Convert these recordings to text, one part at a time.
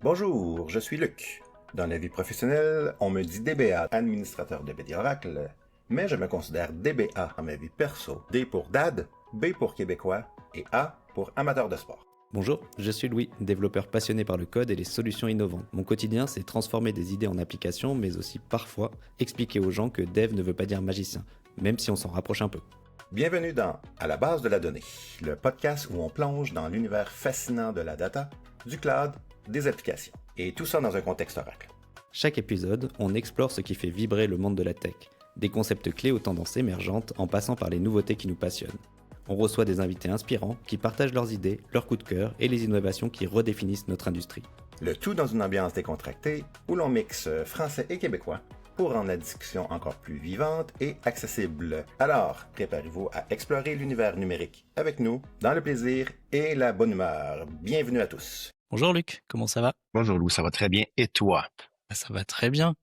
Bonjour, je suis Luc. Dans la vie professionnelle, on me dit DBA, administrateur de BD Oracle, mais je me considère DBA en ma vie perso. D pour Dad, B pour Québécois et A pour amateur de sport. Bonjour, je suis Louis, développeur passionné par le code et les solutions innovantes. Mon quotidien, c'est transformer des idées en applications, mais aussi parfois expliquer aux gens que dev ne veut pas dire magicien, même si on s'en rapproche un peu. Bienvenue dans À la base de la donnée, le podcast où on plonge dans l'univers fascinant de la data, du cloud, des applications. Et tout ça dans un contexte Oracle. Chaque épisode, on explore ce qui fait vibrer le monde de la tech, des concepts clés aux tendances émergentes en passant par les nouveautés qui nous passionnent. On reçoit des invités inspirants qui partagent leurs idées, leurs coups de cœur et les innovations qui redéfinissent notre industrie. Le tout dans une ambiance décontractée où l'on mixe français et québécois pour rendre la discussion encore plus vivante et accessible. Alors, préparez-vous à explorer l'univers numérique avec nous, dans le plaisir et la bonne humeur. Bienvenue à tous. Bonjour Luc, comment ça va ? Bonjour Lou, ça va très bien. Et toi? Ça va très bien.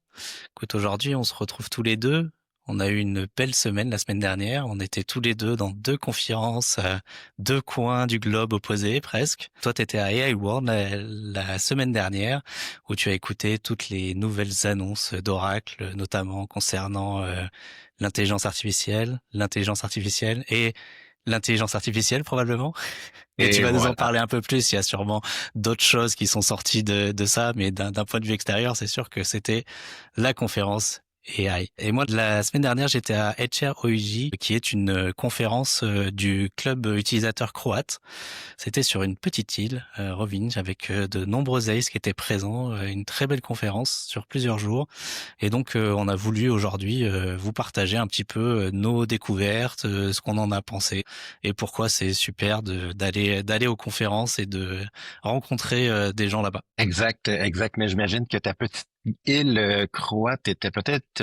Écoute, aujourd'hui, on se retrouve tous les deux. On a eu une belle semaine la semaine dernière. On était tous les deux dans 2 conférences, 2 coins du globe opposés presque. Toi, tu étais à AI World la semaine dernière où tu as écouté toutes les nouvelles annonces d'Oracle, notamment concernant l'intelligence artificielle et l'intelligence artificielle probablement. Et tu Et vas nous en voilà. parler un peu plus. Il y a sûrement d'autres choses qui sont sorties de ça, mais d'un point de vue extérieur, c'est sûr que c'était la conférence AI. Et moi, la semaine dernière, j'étais à HR OUJ, qui est une conférence du club utilisateur croate. C'était sur une petite île, Rovinj, avec de nombreux aces qui étaient présents. Une très belle conférence sur plusieurs jours. Et donc, on a voulu aujourd'hui vous partager un petit peu nos découvertes, ce qu'on en a pensé et pourquoi c'est super d'aller aux conférences et de rencontrer des gens là-bas. Exact. Mais j'imagine que ta petite île croate était peut-être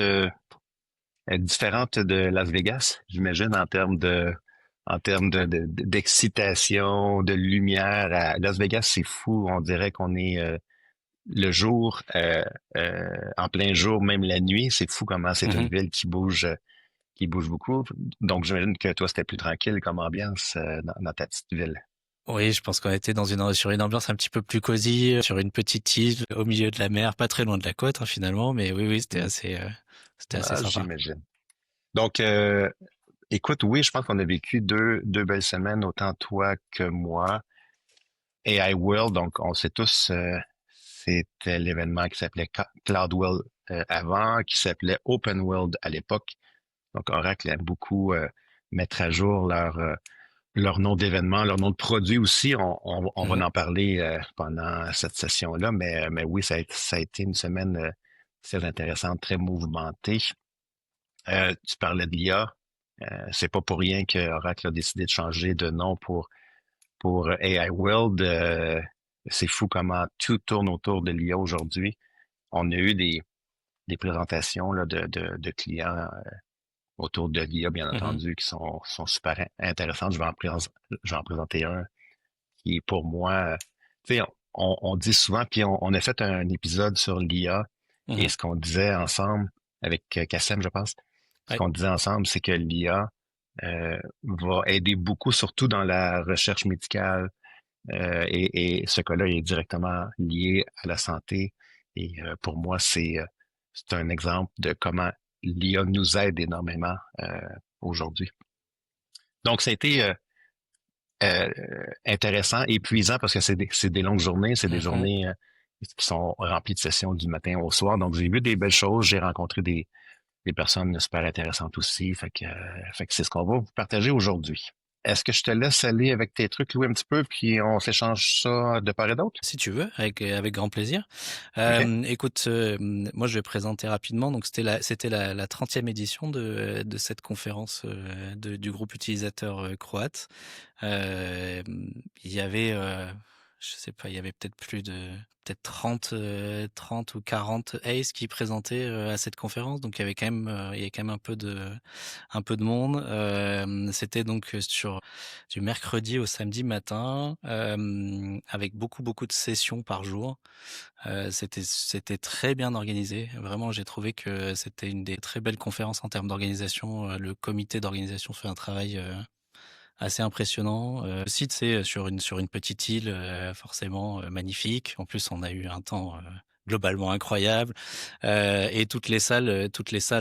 différente de Las Vegas, j'imagine, d'excitation, de lumière. À Las Vegas, c'est fou. On dirait qu'on est le jour, en plein jour, même la nuit. C'est fou comment c'est une Mhm. ville qui bouge beaucoup. Donc, j'imagine que toi, c'était plus tranquille comme ambiance dans ta petite ville. Oui, je pense qu'on était sur une ambiance un petit peu plus cosy, sur une petite île au milieu de la mer, pas très loin de la côte finalement, mais oui, c'était assez Ah, sympa. j'imagine. Donc, écoute, oui, je pense qu'on a vécu deux belles semaines, autant toi que moi. AI World, donc on sait tous, c'était l'événement qui s'appelait Cloud World avant, qui s'appelait Open World à l'époque. Donc Oracle aime beaucoup mettre à jour leur nom d'événement, leur nom de produit aussi. On va Mhm. en parler pendant cette session-là, mais oui, ça a été une semaine très intéressante, très mouvementée. Tu parlais de l'IA. C'est pas pour rien que Oracle a décidé de changer de nom pour AI World. C'est fou comment tout tourne autour de l'IA aujourd'hui. On a eu des présentations là, de clients autour de l'IA, bien Mhm. entendu, qui sont super intéressantes. Je vais en présenter un qui est pour moi, tu sais, on dit souvent, puis on a fait un épisode sur l'IA et Mhm. ce qu'on disait ensemble avec Kassem, je pense, ce Ouais. qu'on disait ensemble, c'est que l'IA va aider beaucoup, surtout dans la recherche médicale. Et ce cas-là est directement lié à la santé. Et pour moi, c'est un exemple de comment l'IA nous aide énormément aujourd'hui. Donc, ça a été euh, intéressant, épuisant parce que c'est des longues journées, c'est des Mhm. journées qui sont remplies de sessions du matin au soir. Donc, j'ai vu des belles choses, j'ai rencontré des personnes super intéressantes aussi. Fait que c'est ce qu'on va vous partager aujourd'hui. Est-ce que je te laisse aller avec tes trucs, Louis, un petit peu, puis on s'échange ça de part et d'autre? Si tu veux, avec grand plaisir. OK? Écoute, moi je vais présenter rapidement. Donc c'était la 30e édition de cette conférence du groupe utilisateur croate. Euh, il y avait, je sais pas, il y avait peut-être 30 ou 40 Ace qui présentaient à cette conférence. Donc il y avait quand même un peu de monde. C'était donc sur du mercredi au samedi matin, avec beaucoup de sessions par jour. C'était très bien organisé. Vraiment, j'ai trouvé que c'était une des très belles conférences en termes d'organisation. Le comité d'organisation fait un travail assez impressionnant. Aussi, c'est sur une petite île, forcément magnifique. En plus, on a eu un temps globalement incroyable. Et toutes les salles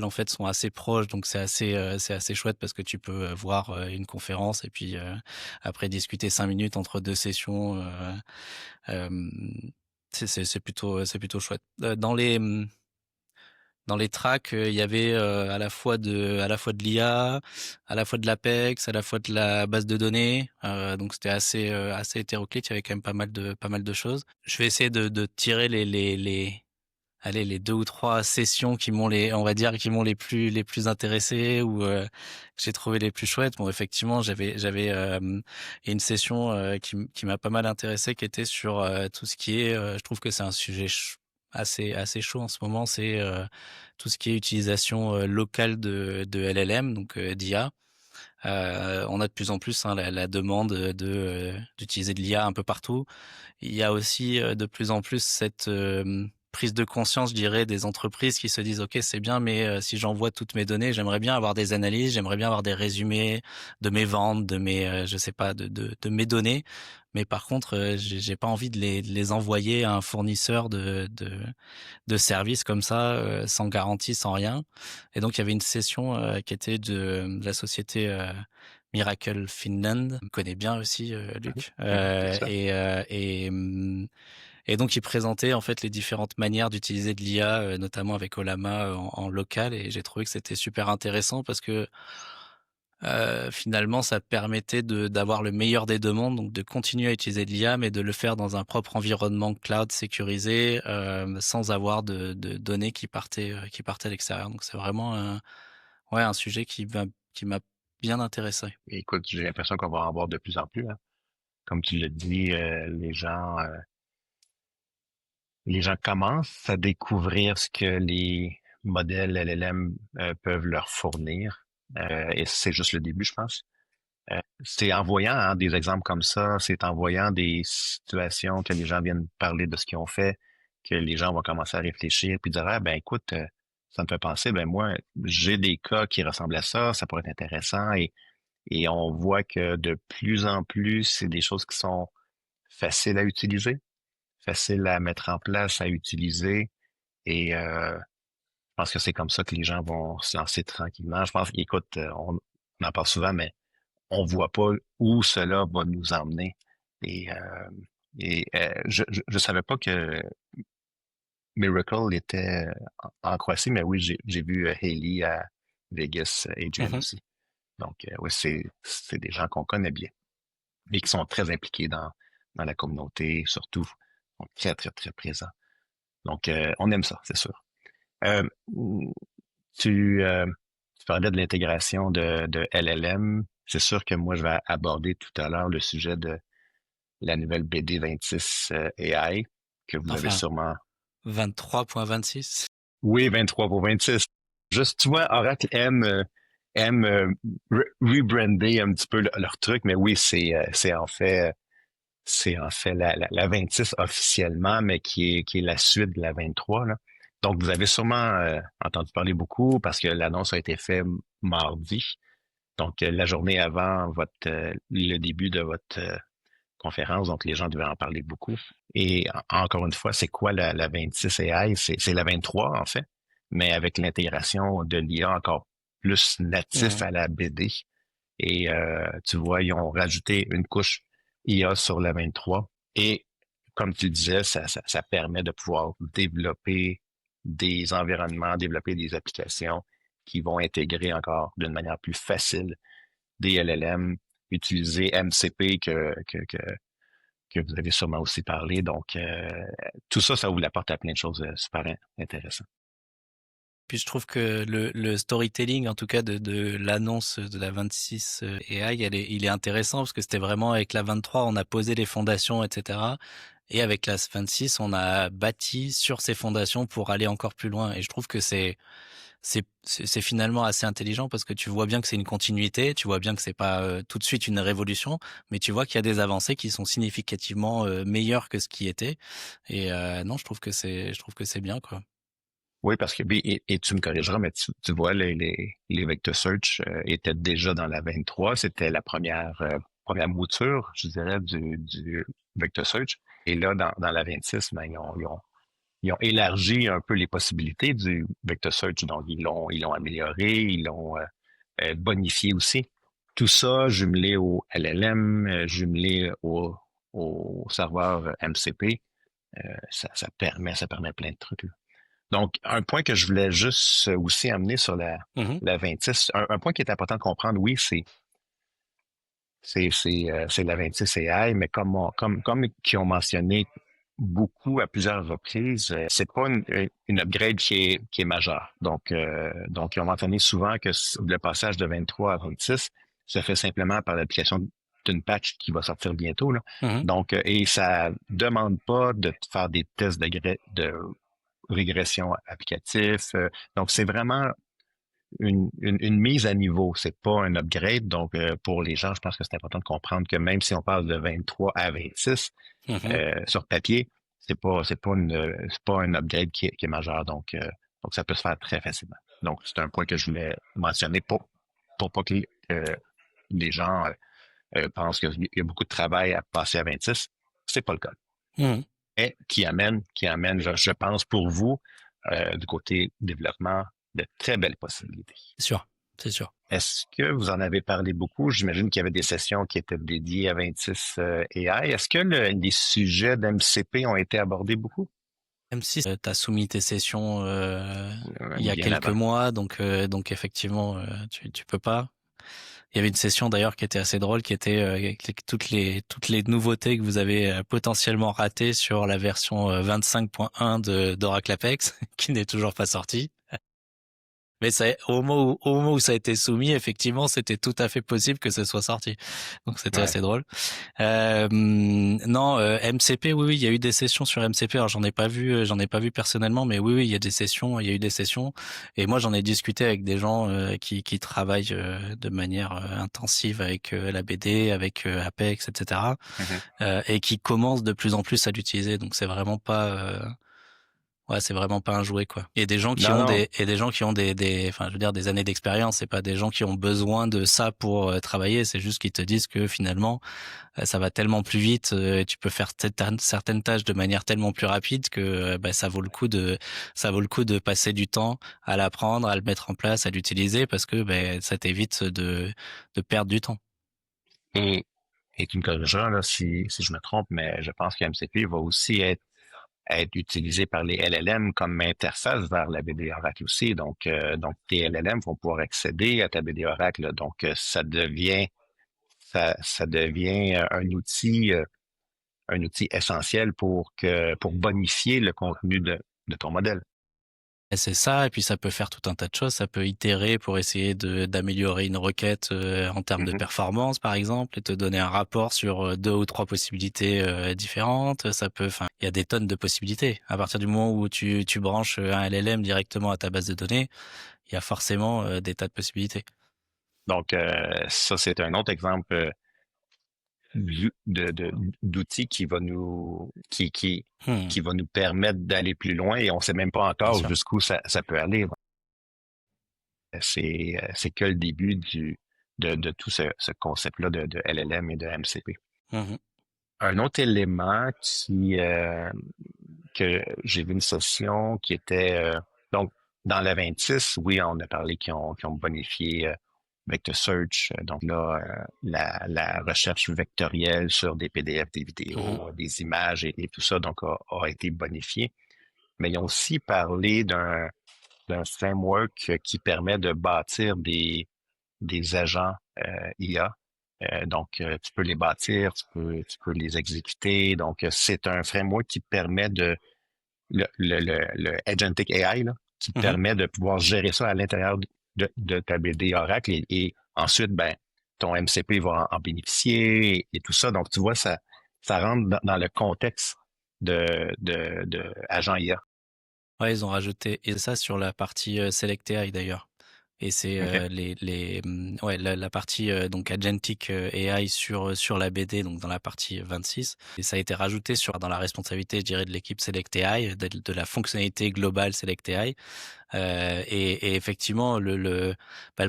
en fait sont assez proches, donc c'est assez chouette parce que tu peux voir une conférence et puis après discuter 5 minutes entre deux sessions. Euh, c'est plutôt chouette. Dans les tracks, il y avait à la fois de l'IA, à la fois de l'Apex, à la fois de la base de données. Donc c'était assez hétéroclite. Il y avait quand même pas mal de choses. Je vais essayer de tirer les 2 ou 3 sessions on va dire, qui m'ont les plus intéressés ou que j'ai trouvé les plus chouettes. Bon, effectivement, j'avais une session qui m'a pas mal intéressé, qui était sur tout ce qui est, je trouve que c'est un sujet assez chaud en ce moment, c'est tout ce qui est utilisation locale de LLM, donc d'IA. On a de plus en plus la demande d'utiliser de l'IA un peu partout. Il y a aussi de plus en plus cette prise de conscience, je dirais, des entreprises qui se disent OK, c'est bien, mais si j'envoie toutes mes données, j'aimerais bien avoir des analyses, j'aimerais bien avoir des résumés de mes ventes, de mes je sais pas, de mes données. Mais par contre, j'ai pas envie de les envoyer à un fournisseur de services comme ça, sans garantie, sans rien. Et donc il y avait une session qui était de la société Miracle Finland, on connaît bien aussi Luc, Bien sûr. et donc il présentait en fait les différentes manières d'utiliser de l'IA, notamment avec Olama en local, et j'ai trouvé que c'était super intéressant parce que finalement ça permettait d'avoir le meilleur des deux mondes, donc de continuer à utiliser de l'IA mais de le faire dans un propre environnement cloud sécurisé, sans avoir de données qui partaient à l'extérieur. Donc c'est vraiment un sujet qui m'a bien intéressé. Écoute, j'ai l'impression qu'on va en voir de plus en plus, hein. Comme tu l'as dit, les gens commencent à découvrir ce que les modèles LLM peuvent leur fournir. Et c'est juste le début, je pense. C'est en voyant hein, des exemples comme ça, c'est en voyant des situations que les gens viennent parler de ce qu'ils ont fait, que les gens vont commencer à réfléchir puis dire, ah, ben écoute, ça me fait penser, ben moi, j'ai des cas qui ressemblent à ça pourrait être intéressant. Et on voit que de plus en plus, c'est des choses qui sont faciles à utiliser, faciles à mettre en place, à utiliser. Et je pense que c'est comme ça que les gens vont se lancer tranquillement. Je pense, écoute, on en parle souvent, mais on voit pas où cela va nous emmener. Et, je savais pas que Miracle était en Croatie, mais oui, j'ai vu Hailey à Vegas, Adrian Mhm. aussi. Donc, oui, c'est des gens qu'on connaît bien et qui sont très impliqués dans la communauté, surtout, sont très, très, très présents. Donc, on aime ça, c'est sûr. Euh, tu, euh, tu parlais de l'intégration de LLM. C'est sûr que moi, je vais aborder tout à l'heure le sujet de la nouvelle BD 26 AI que vous avez Enfin, sûrement. 23.26. Oui, 23 pour 26. Juste, tu vois, Oracle aime rebrander un petit peu leur truc, mais oui, c'est en fait la 26 officiellement, mais qui est la suite de la 23, là. Donc, vous avez sûrement entendu parler beaucoup parce que l'annonce a été faite mardi. Donc, la journée avant le début de votre conférence, donc les gens devaient en parler beaucoup. Et encore une fois, c'est quoi la 26 AI? C'est la 23, en fait, mais avec l'intégration de l'IA encore plus natif Mhm. à la BD. Et tu vois, ils ont rajouté une couche IA sur la 23. Et comme tu le disais, ça permet de pouvoir développer des environnements, développer des applications qui vont intégrer encore d'une manière plus facile des LLM, utiliser MCP que vous avez sûrement aussi parlé. Donc, tout ça, ça ouvre la porte à plein de choses super intéressantes. Puis je trouve que le storytelling, en tout cas de l'annonce de la 26 AI, il est intéressant parce que c'était vraiment avec la 23, on a posé les fondations, etc. Et avec la 26, on a bâti sur ces fondations pour aller encore plus loin. Et je trouve que c'est finalement assez intelligent parce que tu vois bien que c'est une continuité, tu vois bien que c'est pas tout de suite une révolution, mais tu vois qu'il y a des avancées qui sont significativement meilleures que ce qui était. Et non, je trouve que c'est bien, quoi. Oui, parce que, et tu me corrigeras, mais tu vois, les Vector Search étaient déjà dans la 23. C'était la première mouture, je dirais, du Vector Search. Et là, dans la 26, ben, ils ont élargi un peu les possibilités du Vector Search. Donc, ils l'ont amélioré, ils l'ont bonifié aussi. Tout ça jumelé au LLM, jumelé au serveur MCP, ça permet plein de trucs, là. Donc, un point que je voulais juste aussi amener sur Mhm. la 26, un point qui est important de comprendre, oui, c'est la 26 AI, mais comme qui ont mentionné beaucoup à plusieurs reprises, c'est pas une upgrade qui est majeure. Donc, ils ont mentionné souvent que le passage de 23 à 26 se fait simplement par l'application d'une patch qui va sortir bientôt, là. Mhm. Donc, et ça demande pas de faire des tests de régression applicative. Donc, c'est vraiment une mise à niveau, c'est pas un upgrade. Donc, pour les gens, je pense que c'est important de comprendre que même si on parle de 23 à 26, Mhm. sur papier, c'est pas un upgrade qui est majeur. Donc, ça peut se faire très facilement. Donc, c'est un point que je voulais mentionner pour pas que les gens pensent qu'il y a beaucoup de travail à passer à 26. C'est pas le cas. Mhm. Mais qui amène, je pense, pour vous, du côté développement, de très belles possibilités. C'est sûr, c'est sûr. Est-ce que vous en avez parlé beaucoup? J'imagine qu'il y avait des sessions qui étaient dédiées à 26 AI. Est-ce que les sujets d'MCP ont été abordés beaucoup? M6, tu as soumis tes sessions il y a Bien quelques avant. mois, donc effectivement, tu peux pas. Il y avait une session d'ailleurs qui était assez drôle, qui était avec toutes les nouveautés que vous avez potentiellement ratées sur la version 25.1 d'Oracle Apex, qui n'est toujours pas sortie. Mais ça, au moment où ça a été soumis, effectivement, c'était tout à fait possible que ce soit sorti. Donc c'était Ouais. assez drôle. Non, MCP, oui, oui, il y a eu des sessions sur MCP. Alors j'en ai pas vu personnellement, mais oui, oui, il y a des sessions, il y a eu des sessions. Et moi, j'en ai discuté avec des gens qui travaillent de manière intensive avec la BD, avec Apex, etc. Mhm. Et qui commencent de plus en plus à l'utiliser. Donc ouais, c'est vraiment pas un jouet, quoi. Et des gens qui Non, ont non. enfin, je veux dire, des années d'expérience. C'est pas des gens qui ont besoin de ça pour travailler. C'est juste qu'ils te disent que finalement, ça va tellement plus vite et tu peux faire certaines tâches de manière tellement plus rapide que bah, ça vaut le coup de passer du temps à l'apprendre, à le mettre en place, à l'utiliser parce que bah, ça t'évite de perdre du temps. Et, et tu me corrigeras là, si je me trompe, mais je pense que MCP va aussi être utilisé par les LLM comme interface vers la BD Oracle aussi. Donc tes LLM vont pouvoir accéder à ta BD Oracle, là. Donc, ça devient un outil essentiel pour bonifier le contenu de ton modèle. Et c'est ça, et puis ça peut faire tout un tas de choses. Ça peut itérer pour essayer d'améliorer une requête en termes de Mhm. performance, par exemple, et te donner un rapport sur deux ou trois possibilités différentes. Enfin, il y a des tonnes de possibilités. À partir du moment où tu branches un LLM directement à ta base de données, il y a forcément des tas de possibilités. Donc, ça, c'est un autre exemple d'outil qui va nous permettre d'aller plus loin et on sait même pas Bien encore sûr. jusqu'où ça peut aller. C'est que le début de tout ce concept-là de LLM et de MCP. Mhm. Un autre élément que j'ai vu une session qui était donc dans la 26, oui, on a parlé qui ont bonifié Vector Search. Donc là, la recherche vectorielle sur des PDF, des Mhm. vidéos, des images et tout ça donc a été bonifié. Mais ils ont aussi parlé d'un framework qui permet de bâtir des agents IA. Donc, tu peux les bâtir, tu peux les exécuter. Donc, c'est un framework qui permet le Agentic AI, là, qui te Mhm. permet de pouvoir gérer ça à l'intérieur de ta BD Oracle et ensuite, ben, ton MCP va en bénéficier et tout ça. Donc, tu vois, ça rentre dans le contexte de agent IA. Ouais, ils ont rajouté et ça sur la partie Select AI d'ailleurs. Et c'est OK. ouais, la partie donc agentic AI sur la BD, donc dans la partie 26. Et ça a été rajouté dans la responsabilité, je dirais, de l'équipe Select AI, de la fonctionnalité globale Select AI. Et effectivement, le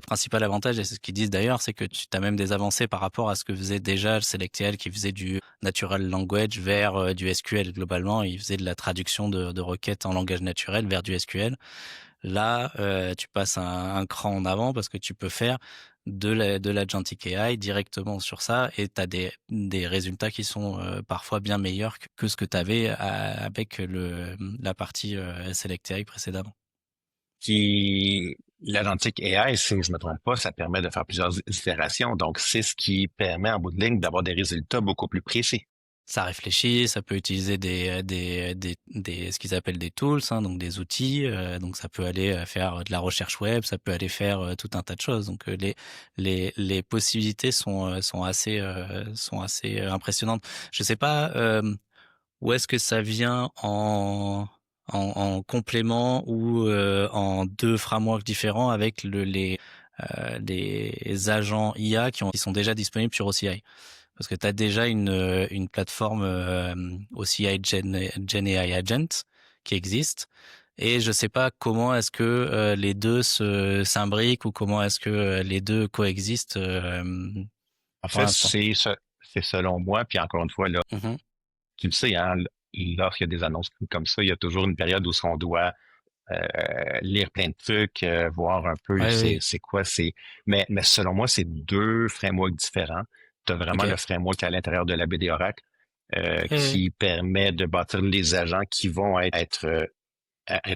principal avantage, et c'est ce qu'ils disent d'ailleurs, c'est que tu as même des avancées par rapport à ce que faisait déjà le SelectAI, qui faisait du natural language vers du SQL. Globalement, il faisait de la traduction de requêtes en langage naturel vers du SQL. Là, tu passes un cran en avant parce que tu peux faire de l'agentic AI directement sur ça, et tu as des résultats qui sont parfois bien meilleurs que ce que tu avais avec la partie Select AI précédemment. Qui, l'agentic AI, si je me trompe pas, ça permet de faire plusieurs itérations. Donc, c'est ce qui permet en bout de ligne d'avoir des résultats beaucoup plus précis. Ça réfléchit, ça peut utiliser ce qu'ils appellent des tools, hein, donc des outils. Donc ça peut aller faire de la recherche web, ça peut aller faire tout un tas de choses. Donc les possibilités sont assez impressionnantes. Je sais pas où est-ce que ça vient en complément ou en deux frameworks différents avec les agents IA qui sont déjà disponibles sur OCI. Parce que tu as déjà une plateforme OCI Gen AI Agent qui existe. Et je sais pas comment est-ce que les deux s'imbriquent ou comment est-ce que les deux coexistent En pour fait, l'instant. c'est selon moi, puis encore une fois, là, Mhm. tu le sais, hein, lorsqu'il y a des annonces comme ça, il y a toujours une période où on doit lire plein de trucs, voir un peu Ouais, oui. c'est quoi, mais selon moi, c'est deux frameworks différents. Tu as vraiment le Ok. framework à l'intérieur de la BD Oracle Oui, oui. qui permet de bâtir les agents qui vont être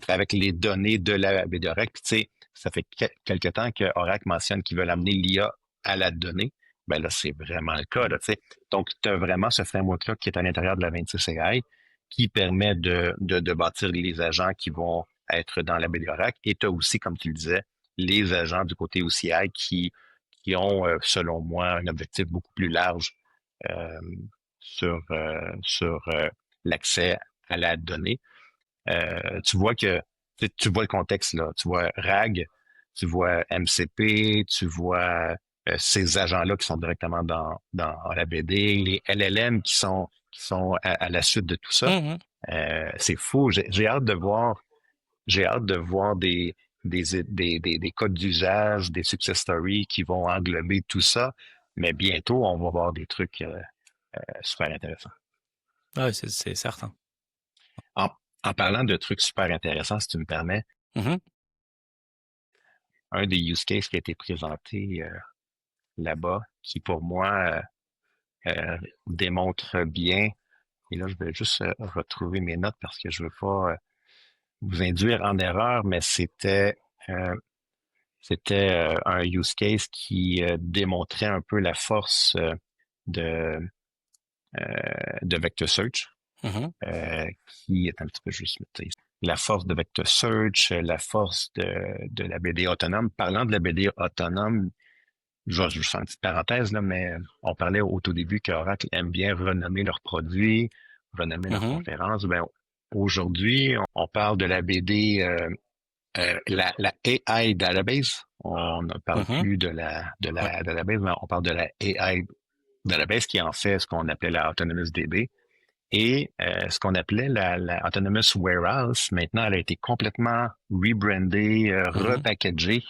avec les données de la BD Oracle. Puis, tu sais, ça fait quelque temps que Oracle mentionne qu'ils veulent amener l'IA à la donnée. Ben là, c'est vraiment le cas, là, tu sais. Donc, tu as vraiment ce framework-là qui est à l'intérieur de la 26 AI qui permet de bâtir les agents qui vont être dans la BD Oracle. Et tu as aussi, comme tu le disais, les agents du côté OCI qui ont, selon moi, un objectif beaucoup plus large euh, sur l'accès à la donnée. Tu vois que tu vois le contexte là. Tu vois RAG, tu vois MCP, tu vois ces agents-là qui sont directement dans la BD, les LLM qui sont à la suite de tout ça. Mhm. C'est fou. J'ai hâte de voir des codes d'usage, des success stories qui vont englober tout ça. Mais bientôt, on va voir des trucs super intéressants. Ouais, c'est certain. En, en parlant de trucs super intéressants, si tu me permets, Mhm. un des use cases qui a été présenté là-bas, qui pour moi démontre bien, et là je vais juste retrouver mes notes parce que je veux pas vous induire en erreur, mais euh, c'était un use case qui démontrait un peu la force de, de Vector Search, Mhm. qui est un petit peu juste la force de Vector Search, la force de la BD autonome. Parlant de la BD autonome, je fais une petite parenthèse, là, mais on parlait au tout début qu'Oracle aime bien renommer leurs produits, renommer leurs Mhm. conférences. Ben, aujourd'hui, on parle de la BD, la AI Database. On ne parle Mhm. plus de la Ouais. database, mais on parle de la AI Database qui en fait ce qu'on appelait la Autonomous DB. Et ce qu'on appelait la Autonomous Warehouse, maintenant, elle a été complètement rebrandée, Mhm. repackagée.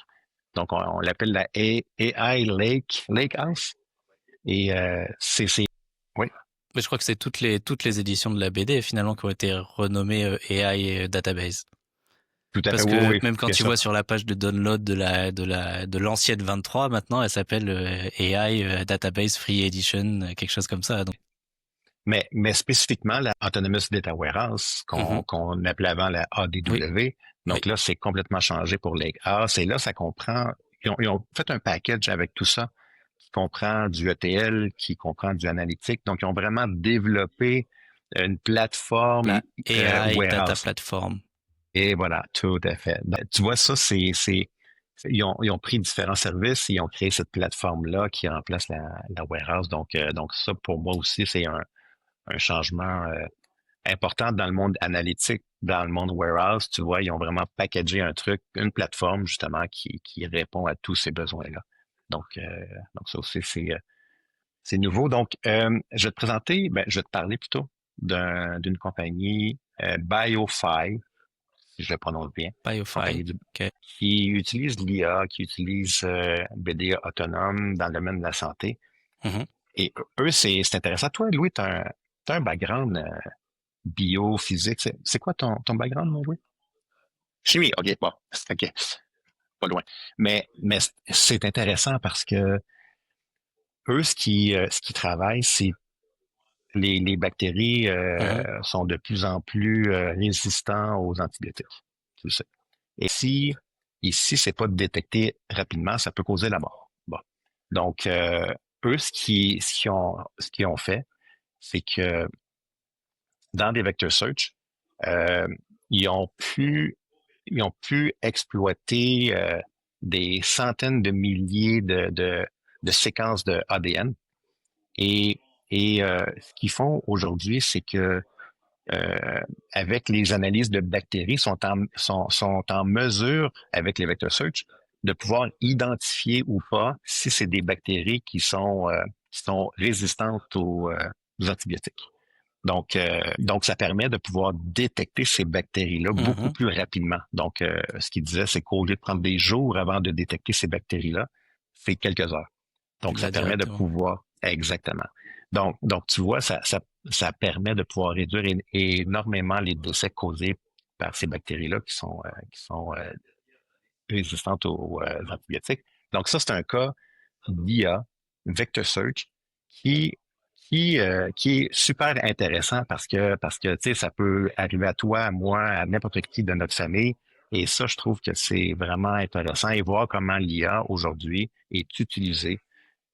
Donc, on l'appelle la AI Lakehouse. Et oui, Mais je crois que c'est toutes les éditions de la BD finalement qui ont été renommées AI Database. tout à fait, Parce oui, que oui, même quand c'est tu ça. vois sur la page de download de l'ancienne 23, maintenant elle s'appelle AI Database Free Edition, quelque chose comme ça. Donc. Mais spécifiquement, la Autonomous Data Warehouse, Mhm. qu'on appelait avant la Oui, ADW, oui. donc là, c'est complètement changé pour Lakehouse. Et là, ça comprend, ils ont fait un package avec tout ça, qui comprend du ETL, qui comprend du analytique. Donc, ils ont vraiment développé une plateforme La AI Data warehouse. Platform. Et voilà, tout à fait. Donc, tu vois, ça, ils ont pris différents services, ils ont créé cette plateforme-là qui remplace la warehouse. Donc ça, pour moi aussi, c'est un changement important dans le monde analytique dans le monde warehouse, tu vois, ils ont vraiment packagé un truc, une plateforme justement qui répond à tous ces besoins-là. Donc ça aussi, c'est nouveau. Donc, je vais te présenter, je vais te parler plutôt d'une compagnie BioFi, si je le prononce bien, BioFi. compagnie OK. qui utilise l'IA, qui utilise BDA autonome dans le domaine de la santé. Mhm. Et eux, c'est intéressant. Toi, Louis, t'as un background biophysique. C'est quoi ton background, mon Louis? Chimie, OK, bon, OK, pas loin. Mais c'est intéressant parce que eux, ce qui travaillent, c'est les bactéries Mhm. sont de plus en plus résistants aux antibiotiques. Tu le sais. Et si c'est pas détecté rapidement, ça peut causer la mort. Bon. Donc, eux, ce qu'ils ont fait, c'est que dans des vector search, euh, ils ont pu, ils ont pu exploiter des centaines de milliers de séquences de ADN. Et, et ce qu'ils font aujourd'hui, c'est que avec les analyses de bactéries, sont en mesure, avec les vector search, de pouvoir identifier ou pas si c'est des bactéries qui sont résistantes aux antibiotiques. Donc, ça permet de pouvoir détecter ces bactéries-là beaucoup Mhm. plus rapidement. Donc, ce qu'il disait, c'est qu'au lieu de prendre des jours avant de détecter ces bactéries-là, c'est quelques heures. Tu Donc, ça l'as permet de directement. pouvoir, exactement. Donc tu vois, ça permet de pouvoir réduire énormément les décès causés par ces bactéries-là qui sont résistantes aux antibiotiques. Donc, ça, c'est un cas d'IA, Vector Search, qui, qui est super intéressant parce que, tu sais, ça peut arriver à toi, à moi, à n'importe qui de notre famille. Et ça, je trouve que c'est vraiment intéressant et voir comment l'IA aujourd'hui est utilisée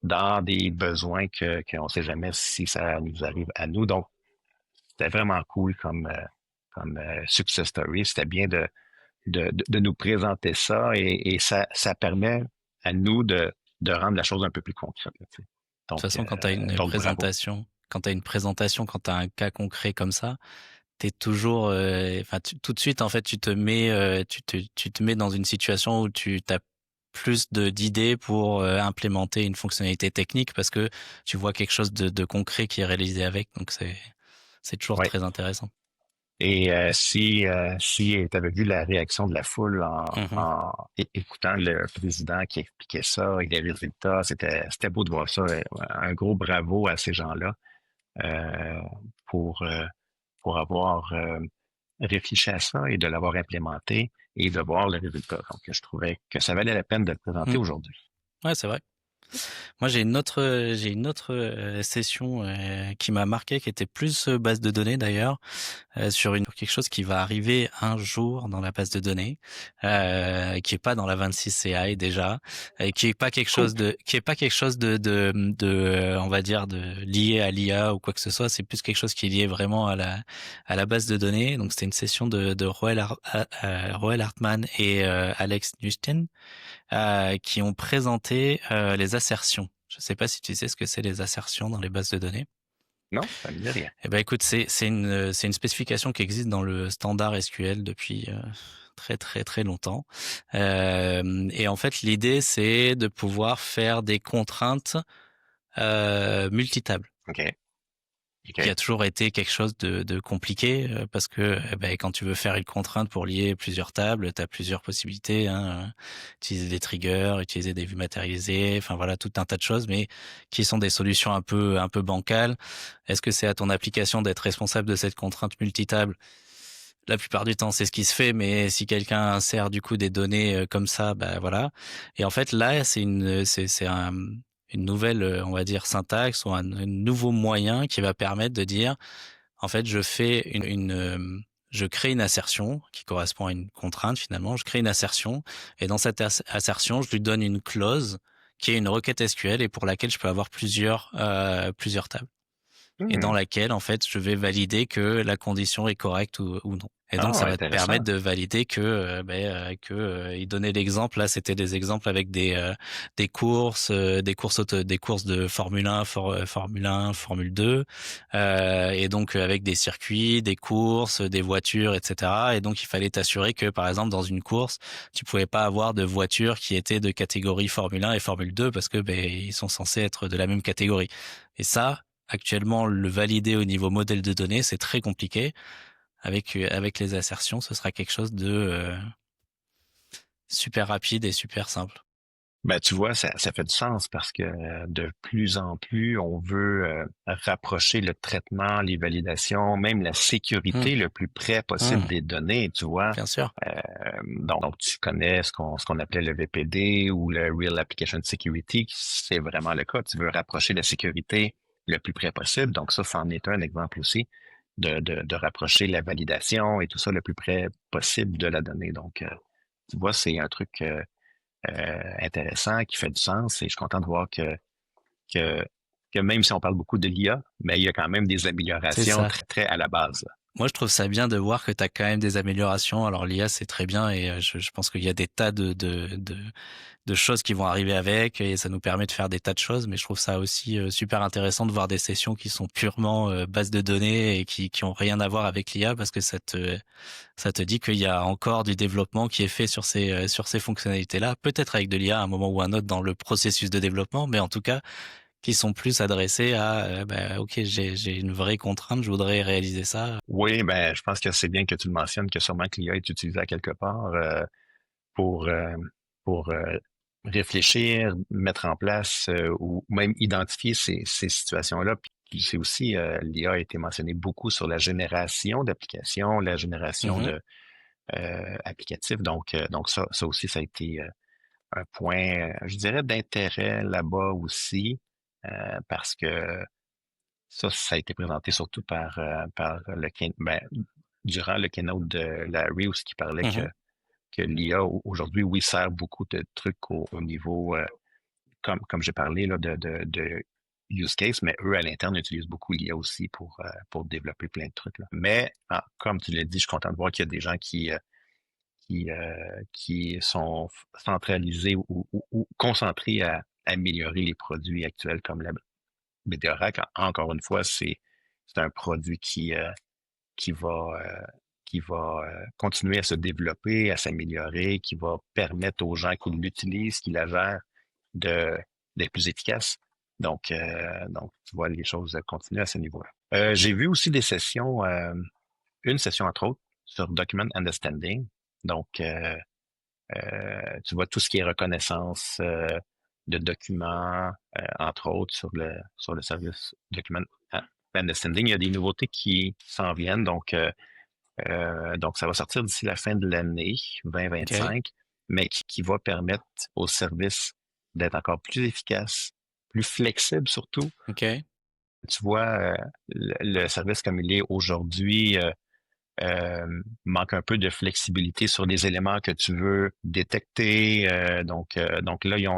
dans des besoins qu'on ne sait jamais si ça nous arrive à nous. Donc, c'était vraiment cool comme success story. C'était bien de nous présenter ça et ça permet à nous de rendre la chose un peu plus concrète. Là, tu sais. De toute façon, quand tu as une Donc, bravo. présentation, quand tu as une présentation, quand tu as un cas concret comme ça, t'es toujours, enfin, tout de suite, en fait, tu te mets dans une situation où tu as plus d'idées pour implémenter une fonctionnalité technique parce que tu vois quelque chose de concret qui est réalisé avec. Donc, c'est toujours Ouais. très intéressant. Et si tu avais vu la réaction de la foule Mhm. en écoutant le président qui expliquait ça et les résultats, c'était beau de voir ça. Un gros bravo à ces gens-là euh, pour, euh, pour avoir réfléchi à ça et de l'avoir implémenté et de voir le résultat. Donc, je trouvais que ça valait la peine de le présenter Mm. aujourd'hui. Ouais, c'est vrai. Moi, j'ai une autre session qui m'a marqué, qui était plus base de données d'ailleurs, sur quelque chose qui va arriver un jour dans la base de données, qui est pas dans la 26 CI déjà, Cool. qui est pas quelque chose on va dire de lié à l'IA ou quoi que ce soit. C'est plus quelque chose qui est lié vraiment à la base de données. Donc c'était une session de Roel Hartman et Alex Nustin qui ont présenté les assertions. Je sais pas si tu sais ce que c'est les assertions dans les bases de données. Non, ça me dit rien. Eh ben écoute, c'est une spécification qui existe dans le standard SQL depuis très très très longtemps. Et en fait, l'idée c'est de pouvoir faire des contraintes multitables, OK. qui a OK. toujours été quelque chose de compliqué parce que quand tu veux faire une contrainte pour lier plusieurs tables, tu as plusieurs possibilités, hein, utiliser des triggers, utiliser des vues matérialisées, enfin voilà tout un tas de choses, mais qui sont des solutions un peu bancales. Est-ce que c'est à ton application d'être responsable de cette contrainte multitable? La plupart du temps, c'est ce qui se fait, mais si quelqu'un insère du coup des données comme ça, bah voilà. Et en fait, là, une nouvelle, on va dire, syntaxe ou un nouveau moyen qui va permettre de dire, en fait, je crée une assertion qui correspond à une contrainte finalement. Je crée une assertion et dans cette assertion, je lui donne une clause qui est une requête SQL et pour laquelle je peux avoir plusieurs tables. et dans Hmm. laquelle, en fait, je vais valider que la condition est correcte ou non. Et donc, Ah, ça va te permettre intéressant. de valider il donnait l'exemple. Là, c'était des exemples avec des courses de Formule 1, Formule 1, Formule 2, et donc avec des circuits, des courses, des voitures, etc. Et donc, il fallait t'assurer que, par exemple, dans une course, tu pouvais pas avoir de voitures qui étaient de catégorie Formule 1 et Formule 2 parce que ils sont censés être de la même catégorie. Et ça, actuellement, le valider au niveau modèle de données, c'est très compliqué. Avec les assertions, ce sera quelque chose de super rapide et super simple. Ben, tu vois, ça fait du sens parce que de plus en plus, on veut rapprocher le traitement, les validations, même la Hum, sécurité le plus près possible hum, des données, tu vois. bien sûr. Donc, tu connais ce qu'on appelait le VPD ou le Real Application Security, c'est vraiment le cas. Tu veux rapprocher la sécurité le plus près possible. Donc, ça en est un exemple aussi de rapprocher la validation et tout ça le plus près possible de la donnée. Donc, tu vois, c'est un truc intéressant, qui fait du sens et je suis content de voir que, que même si on parle beaucoup de l'IA, mais il y a quand même des C'est améliorations ça. très, très à la base, là. Moi, je trouve ça bien de voir que tu as quand même des améliorations. Alors, l'IA, c'est très bien et je pense qu'il y a des tas de choses qui vont arriver avec et ça nous permet de faire des tas de choses. Mais je trouve ça aussi super intéressant de voir des sessions qui sont purement bases de données et qui ont rien à voir avec l'IA parce que ça te dit qu'il y a encore du développement qui est fait sur ces fonctionnalités-là. Peut-être avec de l'IA à un moment ou un autre dans le processus de développement, mais en tout cas, qui sont plus adressés à, ok, j'ai une vraie contrainte, je voudrais réaliser ça. Oui, ben, je pense que c'est bien que tu le mentionnes, que sûrement que l'IA est utilisée à quelque part pour, euh, pour réfléchir, mettre en place ou même identifier ces situations-là. Puis c'est aussi, l'IA a été mentionné beaucoup sur la génération d'applications, la génération Mhm, de applicatifs. Donc ça aussi, ça a été un point, je dirais, d'intérêt là-bas aussi, parce que ça a été présenté surtout par durant le keynote de Larry, où ce qui parlait mhm, que l'IA aujourd'hui, oui, sert beaucoup de trucs au niveau, comme j'ai parlé là, de use case, mais eux, à l'interne, utilisent beaucoup l'IA aussi pour développer plein de trucs, là. Mais comme tu l'as dit, je suis content de voir qu'il y a des gens qui sont centralisés ou concentrés à améliorer les produits actuels comme la BDORAC. Encore une fois, c'est un produit qui va, qui va continuer à se développer, à s'améliorer, qui va permettre aux gens qui l'utilisent, qui la gèrent, de, d'être plus efficaces. Donc, tu vois, les choses continuent à ce niveau-là. J'ai vu aussi des sessions, une session entre autres, sur Document Understanding. Donc, tu vois, tout ce qui est reconnaissance de documents, entre autres, sur le service Document Understanding. Il y a des nouveautés qui s'en viennent. Donc, ça va sortir d'ici la fin de l'année ok, 2025, mais qui va permettre au service d'être encore plus efficace, plus flexible surtout. ok, Tu vois, le service comme il est aujourd'hui manque un peu de flexibilité sur les éléments que tu veux détecter. Donc là, ils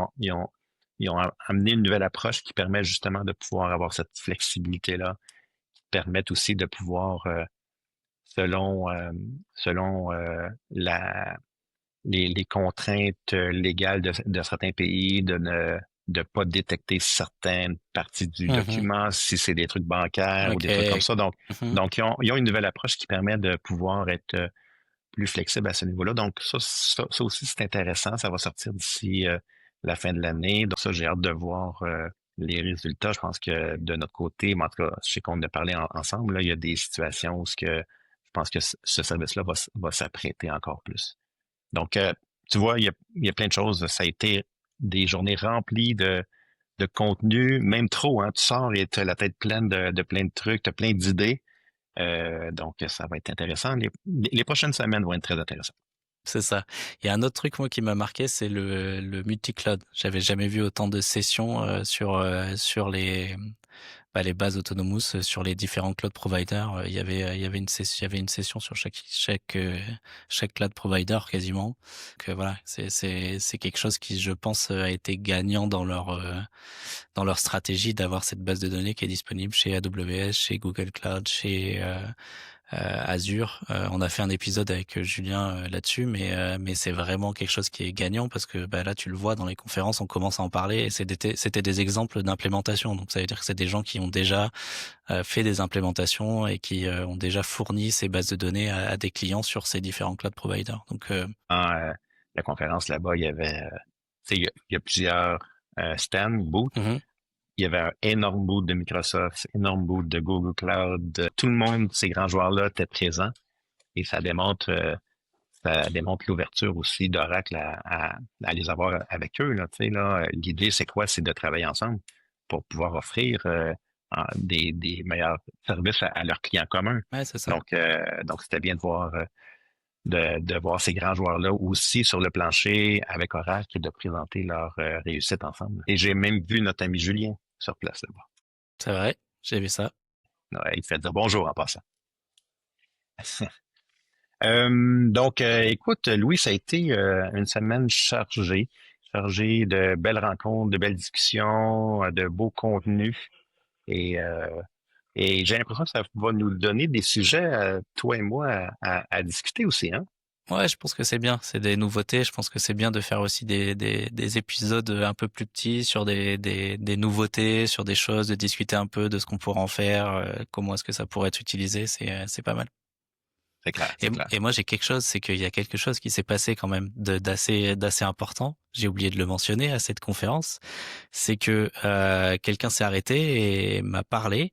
ont amené une nouvelle approche qui permet justement de pouvoir avoir cette flexibilité-là, qui permet aussi de pouvoir, selon les contraintes légales de certains pays, de pas détecter certaines parties du mhm, document, si c'est des trucs bancaires ou des trucs comme ok, ça. Donc, mhm. donc ils ont une nouvelle approche qui permet de pouvoir être plus flexible à ce niveau-là. Donc, ça aussi, c'est intéressant. Ça va sortir d'ici la fin de l'année. Donc, ça, j'ai hâte de voir les résultats. Je pense que de notre côté, mais en tout cas, je sais qu'on a parlé ensemble, là, il y a des situations où je pense que ce service-là va s'apprêter encore plus. Donc, tu vois, il y a plein de choses. Ça a été des journées remplies de contenu, même trop, hein. Tu sors et tu as la tête pleine de plein de trucs, tu as plein d'idées. Donc, ça va être intéressant. Les prochaines semaines vont être très intéressantes. C'est ça. Il y a un autre truc moi qui m'a marqué, c'est le multi-cloud. J'avais jamais vu autant de sessions sur les bases Autonomous sur les différents cloud providers. Il y avait une session sur chaque cloud provider quasiment. Donc voilà, c'est quelque chose qui, je pense, a été gagnant dans leur stratégie d'avoir cette base de données qui est disponible chez AWS, chez Google Cloud, chez Azure. On a fait un épisode avec Julien là-dessus, mais c'est vraiment quelque chose qui est gagnant parce que là tu le vois dans les conférences, on commence à en parler et c'était des exemples d'implémentation. Donc ça veut dire que c'est des gens qui ont déjà fait des implémentations et qui ont déjà fourni ces bases de données à des clients sur ces différents cloud providers. Donc La conférence là-bas, il y avait, il y a plusieurs stands, booths. mm-hmm. Il y avait un énorme boot de Microsoft, énorme boot de Google Cloud. Tout le monde, ces grands joueurs-là, étaient présents. Et ça démontre l'ouverture aussi d'Oracle à les avoir avec eux. Là, l'idée, c'est quoi? C'est de travailler ensemble pour pouvoir offrir des meilleurs services à leurs clients communs. Ouais, c'est ça. Donc, c'était bien de voir de voir ces grands joueurs-là aussi sur le plancher avec Oracle et de présenter leur réussite ensemble. Et j'ai même vu notre ami Julien sur place là-bas. C'est vrai, j'ai vu ça. Ouais, il fait dire bonjour en passant. Écoute, Louis, ça a été une semaine chargée de belles rencontres, de belles discussions, de beaux contenus. Et j'ai l'impression que ça va nous donner des sujets, toi et moi, à discuter aussi, hein? Ouais, je pense que c'est bien. C'est des nouveautés. Je pense que c'est bien de faire aussi des épisodes un peu plus petits sur des nouveautés, sur des choses, de discuter un peu de ce qu'on pourrait en faire, comment est-ce que ça pourrait être utilisé. C'est pas mal. C'est clair. Et moi, j'ai quelque chose, c'est qu'il y a quelque chose qui s'est passé quand même d'assez important. J'ai oublié de le mentionner à cette conférence. C'est que quelqu'un s'est arrêté et m'a parlé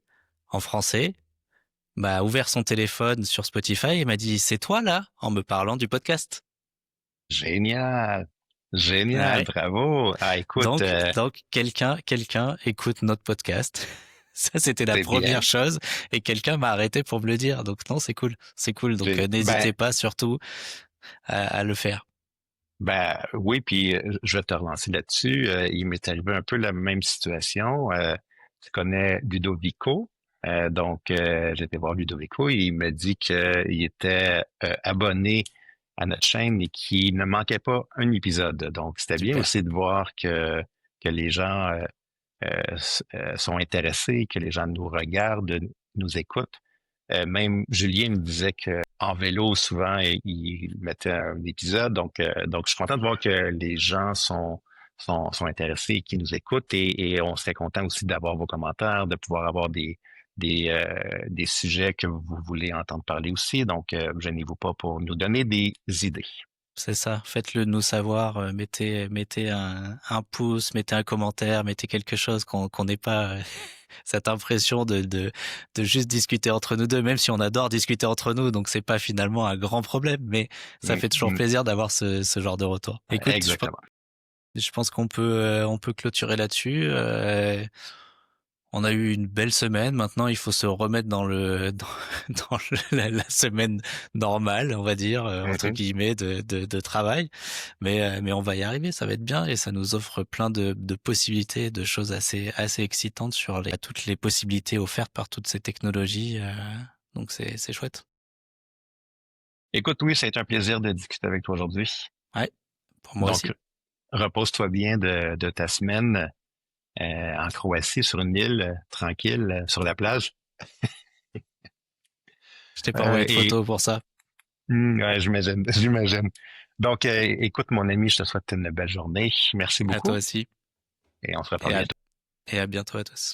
en français, m'a ouvert son téléphone sur Spotify et m'a dit c'est toi là, en me parlant du podcast. Génial, Ouais. bravo. Ah, écoute, Donc quelqu'un écoute notre podcast. Ça, c'était la c'est bien. première chose et quelqu'un m'a arrêté pour me le dire. Donc non, c'est cool. Donc n'hésitez pas surtout à le faire. Oui, puis je vais te relancer là-dessus. Il m'est arrivé un peu la même situation. Tu connais Ludovico. J'étais voir Ludovico et il m'a dit qu'il était abonné à notre chaîne et qu'il ne manquait pas un épisode. Donc, c'était bien aussi de voir que les gens sont intéressés, que les gens nous regardent, nous écoutent. Même Julien me disait que en vélo, souvent, il mettait un épisode. Donc, je suis content de voir que les gens sont intéressés, qui nous écoutent et on serait content aussi d'avoir vos commentaires, de pouvoir avoir des sujets que vous voulez entendre parler aussi. Donc, gênez-vous pas pour nous donner des idées. C'est ça, faites-le nous savoir, mettez un pouce, mettez un commentaire, mettez quelque chose qu'on n'ait pas cette impression de juste discuter entre nous deux, même si on adore discuter entre nous, donc c'est pas finalement un grand problème, mais ça fait toujours plaisir d'avoir ce genre de retour. Écoute, exactement. Je pense qu'on peut clôturer là-dessus. On a eu une belle semaine. Maintenant, il faut se remettre dans la semaine normale, on va dire, entre guillemets, de travail. Mais on va y arriver. Ça va être bien et ça nous offre plein de possibilités, de choses assez excitantes sur toutes les possibilités offertes par toutes ces technologies. Donc c'est chouette. Écoute, oui, ça a été un plaisir de discuter avec toi aujourd'hui. Ouais, pour moi aussi. Repose-toi bien de ta semaine. En Croatie, sur une île, tranquille, sur la plage. Je t'ai pas envoyé de photos pour ça. Ouais, j'imagine. Donc, écoute, mon ami, je te souhaite une belle journée. Merci beaucoup. À toi aussi. Et on se reparle bientôt. Et à bientôt à tous.